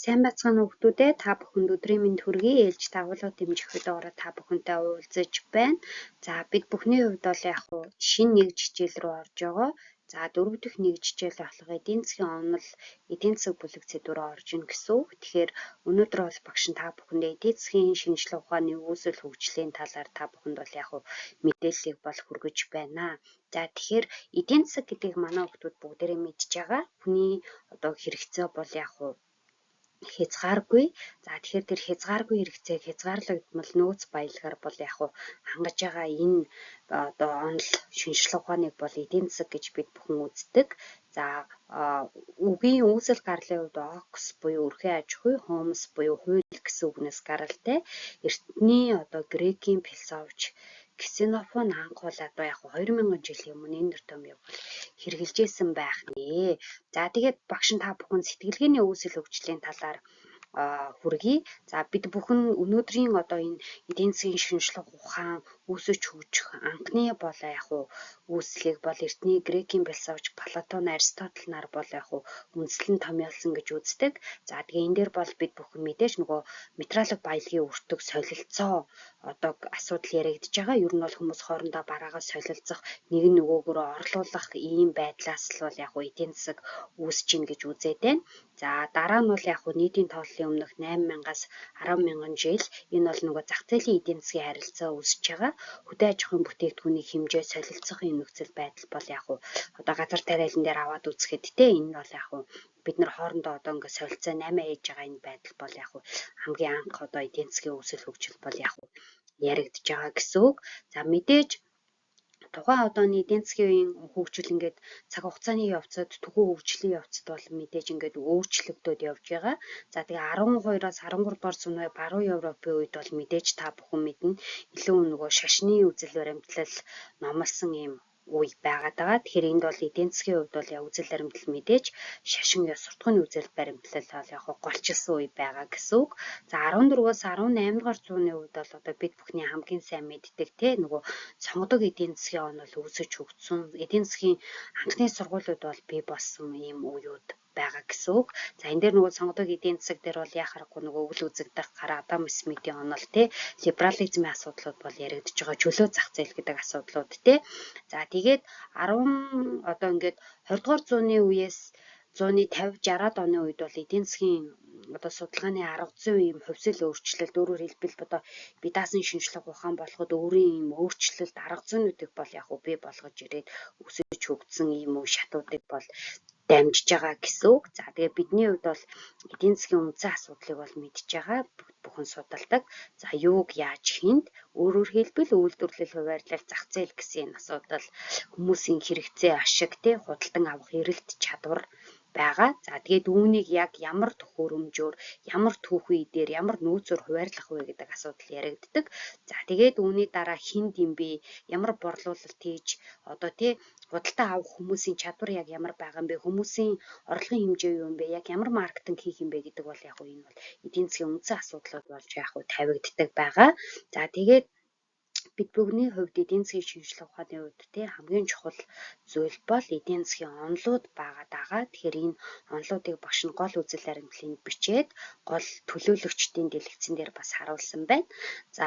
Сайн байцгаана уу хүүхдүүдээ. Та бүхэнд өдрийн мэнд хүргэе. Ээлж дагуулга дэмжих хөтөлбөрөөр та бүхэнтэй уулзаж байна. За бид бүхний хувьд бол яг хуу шинэ нэг жижээл рүү орж байгаа. За дөрөв дэх нэг жижээл болох эдийн засгийн онол, эдийн засаг бүлэг сэдвээр орж ийн гэсэн үг. Тэгэхээр өнөөдөр бол багш нь та бүхэндээ эдийн засгийн шинжилгээ ухааны үүсэл хөгжлийн талаар та бүхэнд бол яг хуу мэдээллийг бол хүргэж байна. За тэгэхээр эдийн засаг гэдгийг манай хүүхдүүд бүгдээрээ мэдж байгаа. Хүний одоо хэрэгцээ бол яг хуу хязгааргүй. За тэгэхээр тэр хязгааргүй хэрэгцээг хязгаарлагдмал нөөц баялагаар бол яг хуу хангаж байгаа энэ одоо онол шинжилгээ ухааныг бол эдийн засаг гэж бид бүхэн үздэг. За үгийн үүсэл гарлын хувьд окс буюу өрхөө аж ахуй, хомс буюу хууль гэсэн үгнээс гаралтай. Эртний одоо грекийн философч Ксенофон анх бол одоо яг 2000 жилийн өмнө энэ нэр томьёог бол хэрэгжилжсэн байх нэ. За тэгээд багш нь та бүхэн сэтгэлгээний үүсэл хөгжлийн талаар хүргэе. За бид бүхэн өнөөдрийн одоо энэ эдийн засгийн шинжилгээ ухаан үүсэж хөгжих анхны бол яг хуу үүслийг бол эртний грекийн философч Платон, Аристотель нар бол яг хуу үндэслэн томьёолсон гэж үздэг. За тэгээ энэ дээр бол бид бүхэн мэдээж нөгөө материалог баялагын өртөг солилцоо одоо асуудал яригдж байгаа. Ер нь бол хүмүүс хоорондоо бараагаа солилцох, нэг нь нөгөөгөөрөө орлуулах ийм байдлаас л бол яг хуу эдийн засаг үүсэж ийн гэж үзээд байна. За дараа нь бол яг хуу нийтийн тооллын өмнөх 8000-аас 100000 жил энэ бол нөгөө зах зээлийн эдийн засгийн харилцаа үүсэж байгаа. Хөдөө аж ахуйн бүтээгдэхүүний хэмжээ солилцох энэ нөхцөл байдал бол яг хуу одоо газар тариалан дээр аваад үзэхэд те энэ бол яг хуу бид нар хоорондоо одоо ингээд солилцоо 8 ээж байгаа энэ байдал бол яг хуу хамгийн анх одоо эдийн засгийн үүсэл хөгжил бол яг хуу яригдж байгаа гэсэн үг. За мэдээж тухайн одооны эдийн засгийн хөгжил ингээд цаг хугацааны явцад түгүү хөгжлийн явцад бол мэдээж ингээд өөрчлөгдөд явж байгаа. За тэгээ 12-аас 13 дугаар зууны баруун Европын үед бол мэдээж та бүхэн мэднэ илүү нөгөө шашны үзэл баримтлал номлосон юм үе байгаад байгаа. Тэгэхээр энд бол эдийн засгийн хувьд бол үзэл баримтлал мэдээж шашин ёс суртахууны үзэл баримтлал бол яг голчилсан үе байгаа гэсэн үг. За 14-өөс 18 дугаар зууны үед бол одоо бид бүхний хамгийн сайн мэддэг те нөгөө сонгодог эдийн засгийн онол үүсэж хөгжсөн. Эдийн засгийн анхны сургуулиуд бол бий болсон ийм үеуд байгаа гэсэн үг. За энэ дээр нөгөө сонгодог эдийн засаг дээр бол яхахгүй нөгөө өвөл үзэгдэх гараа Адам Смитийн онол те либерализмын асуудлууд бол яригдж байгаа. Чөлөө зах зээл гэдэг асуудлууд те. За тэгээд 10 одоо ингээд 20 дугаар зууны үеэс 150-60-аад оны үед бол эдийн засгийн одоо судалгааны арга зүйн юм хувьсэл өөрчлөлт өөрөөр хэлбэл одоо би даасан шинжилгээ ухаан болгоод өөрийн юм өөрчлөлт арга зүйнүүдийг бол яг уу бий болгож ирээд өсөж хөгжсөн ийм үе шатуудыг бол дамжиж байгаа гэсэн үг. За тэгээ бидний хувьд бол эдийн засгийн үндсэн асуудлыг бол мэдж байгаа бүхэн судалдаг. За юуг яаж хийнэ? Өөрөөр хэлбэл үйлдвэрлэл, хуваарлал, зах зээл гэсэн энэ асуудал хүмүүсийн хэрэгцээ, ашиг, тэ худалдан авах эрэлт чадвар байгаа. За тэгээд үүнийг яг ямар төхөөрөмжөөр, ямар түүхий дээр, ямар нөөцөөр хуваарлах вэ гэдэг асуудал яригддаг. За тэгээд үүний дараа хинд юм бэ? Ямар борлуулалт хийж одоо тий худалдан авах хүмүүсийн чадвар яг ямар байгаа юм бэ? Хүмүүсийн орлогын хэмжээ юу юм бэ? Яг ямар маркетинг хийх юм бэ гэдэг бол яг энэ бол эдийн засгийн үндсэн асуудлууд болж яг тавигддаг байгаа. За тэгээд бид бүгний хувьд эдийн засгийн шинжилгээ ухааны хувьд тий хамгийн чухал зүйл бол эдийн засгийн онолууд байгаа. Тэгэхээр энэ онолуудыг багш нь гол үзэл баримтлалыг бичээд гол төлөөлөгчдийн дэлгэцэн дээр бас харуулсан байна. За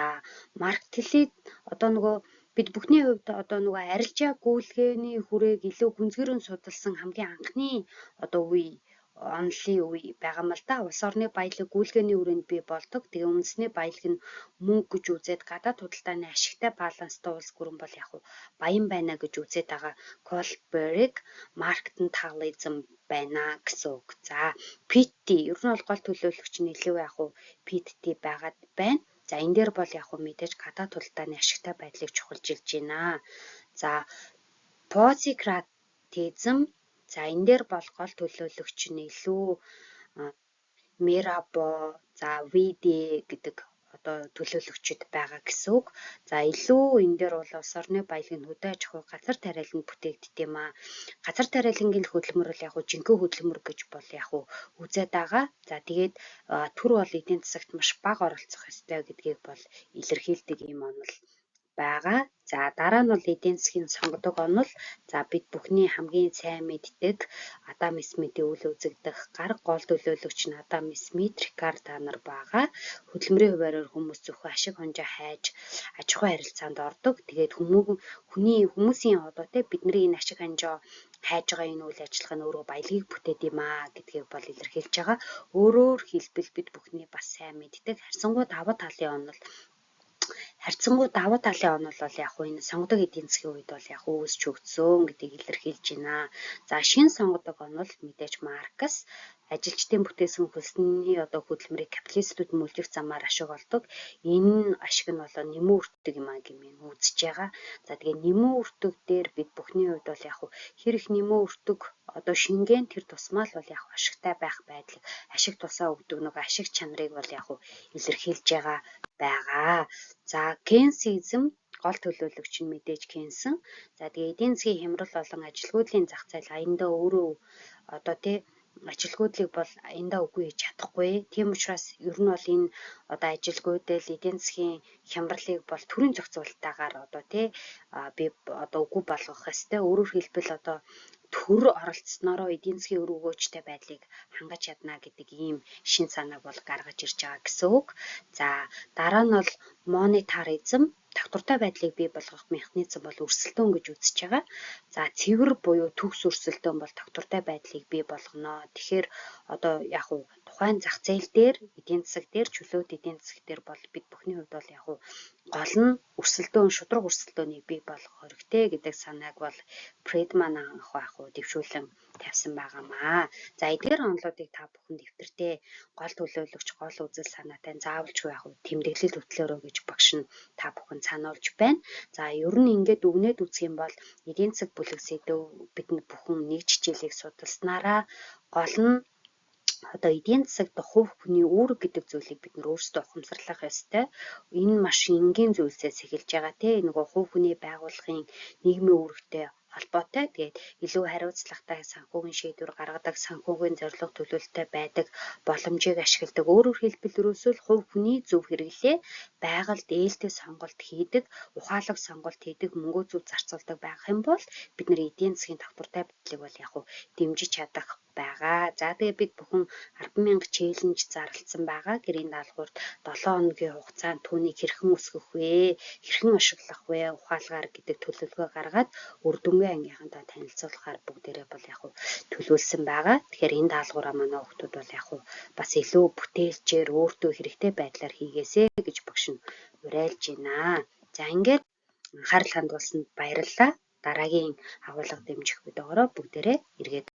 маркетинг одоо нөгөө бид бүхний хувьд одоо нөгөө арилжаа гүйлгээний хүрээг илүү гүнзгийрэн судалсан хамгийн анхны одоо үе онлын үе байгаа мэл да. Улс орны баялаг гүйлгээний хүрээнд бий болдог. Тэгээ үндэсний баялаг нь мөнгө гэж үзээд гадаад худалдааны ашигтай баланстай улс гүрэн бол яг баян байна гэж үзээд байгаа Колберг маркетинг байна гэсэн үг. За PT ер нь бол гол төлөөлөгч нь илүү яг PT байгаад байна. За энэ дээр бол яг мэдээж гадаад худалдааны ашигтай байдлыг чухалчилж байна. За позикратизм за энэ дээр бол гол төлөөлөгч нь илүү Мирабо, за ВД гэдэг одоо төлөөлөгчд байгаа гэсэн үг. За илүү энэ дээр бол улс орны баялагын хөдөө аж ахуй газар тариаланд бүтээгддэг юм аа. Газар тариалангийн хөдөлмөр бол яг жинхэнэ хөдөлмөр гэж бол яг үзээд байгаа. За тэгээд төр бол эдийн засагт маш бага оролцох ёстой гэдгийг бол илэрхийлдэг юм онол байгаа. За дараа нь бол эдийн засгийн сонгодог онол. За бид бүхний хамгийн сайн мэддэг Адам Смитийн үйл үзэгдэх гарга гол төлөөлөгч нь Адам Смит, Рикард та нар байгаа. Хөдөлмөрийн хуваарьаар хүмүүс зөвхөн ашиг хонжоо хайж аж ахуй харилцаанд ордог. Тэгээд хүмүүсийн одоо бидний энэ ашиг хонжоо хайж байгаа энэ үйл ажиллагаа нь өөрөө баялагийг бүтээд юм аа гэдгийг бол илэрхийлж байгаа. Өөрөөр хэлбэл бид бүхний бас сайн мэддэг харьцангуй давуу талын онол бол яг хуу энэ сонгодог эдийн засгийн үед бол яг үүсч өгцөн гэдгийг илэрхийлж байна. За шинэ сонгодог онол мэдээж Маркс ажилчдын бүтээсэн хөлсний одоо хөдөлмөрийг капиталистууд мөлжих замаар ашиг олдог. Энэ ашиг нь бол нэмэн өртдөг юм а гэмээр үзэж байгаа. За тэгээ нэмэн өртөг дээр бид бүхний хувьд бол яг хэр их нэмэн өртөг одоо шингэн тэр тусмаа л бол яг ашигтай байх байдлыг ашиг тусаа өгдөг нэг ашиг чанарыг бол яг илэрхийлж байгаа. За Кейнсизм гол төлөөлөгч нь мэдээж Кейнсэн. За тэгээ эдийн засгийн хямрал болон ажилгүйдлийн зах зээл аяндаа өөрөө одоо ажилгүйдлийг бол аяндаа үгүй хийж чадахгүй. Тийм учраас ер нь бол энэ одоо ажилгүйдэл эдийн засгийн хямралыг бол төрийн зохицуулалтаагаар одоо би одоо үгүй болгох ёстой. Өөрөөр хэлбэл одоо төр оролцсноороо эдийн засгийн өр өгөөжтэй байдлыг хангаж чадна гэдэг ийм шин санааг бол гаргаж ирж байгаа гэсэн үг. За дараа нь бол монетаризм татвартай байдлыг бий болгох механизм бол өрсөлдөөн гэж үзэж байгаа. За цэвэр буюу төгс өрсөлдөөн бол татвартай байдлыг бий болгоно. Тэгэхээр одоо яг тухайн зах зээл дээр эдийн засаг дээр чөлөөт эдийн засаг дээр бол бид бүхний хувьд бол яг гол нь шудраг өрсөлдөөнийг бий болгох хэрэгтэй гэдэг санааг бол Фридман анх дэвшүүлэн тавьсан байгаамаа. За эдгээр онолуудыг та бүхэн дэвтэртээ гол төлөөлөгч гол үзэл санаатай заавалжгүй тэмдэглэл хөтлөөрөө гэж багш нь та бүхэн сануулж байна. За ер нь ингээд өгнээд үзэх юм бол эдийн засаг бүлэг сэдв бид бүхэн нэг хичээлийг судалснараа гол нь одоо эдийн засагт хувь хүний үүрэг гэдэг зүйлийг бид өөрсдөө ухамсарлах ёстой. Энэ маш энгийн зүйлсээс эхэлж байгаа нөгөө хувь хүний байгууллагын нийгмийн үүрэгтэй холбоотой. Тэгээд илүү хариуцлагатай санхүүгийн шийдвэр гаргадаг, санхүүгийн зорилго төлөвлөлттэй байдаг боломжийг ашигладаг. Өөрөөр хэлбэл ерөөсөө хувь хүний зөв хэрэглээ, байгальд ээлтэй сонголт хийдэг, ухаалаг сонголт хийдэг, мөнгөө зөв зарцуулдаг байх юм бол бид нэр эдийн засгийн татвартай байдлыг бол яг дэмжиж чадах байгаа. За тэгээ бид бүхэн 10,000 челленж зарласан байгаа. Гэрийн даалгаварт 7 хоногийн хугацаанд түүнийг хэрхэн өсгөх вэ? Хэрхэн ашиглах вэ? Ухаалгаар гэдэг төлөвлөгөө гаргаад үр дүнгээ ангийнхандаа танилцуулахаар бүгдээрээ бол яг төлөвлөсөн байгаа. Тэгэхээр энэ даалгавраа манай хүүхдүүд бол яг бас илүү бүтээлчээр өөртөө хэрэгтэй байдлаар хийгээсэй гэж багш нь уриалж байна. За ингээд анхаарал хандуулсанд баярлалаа. Дараагийн агуулга дэмжих видеогоор бүгдээрээ эргээд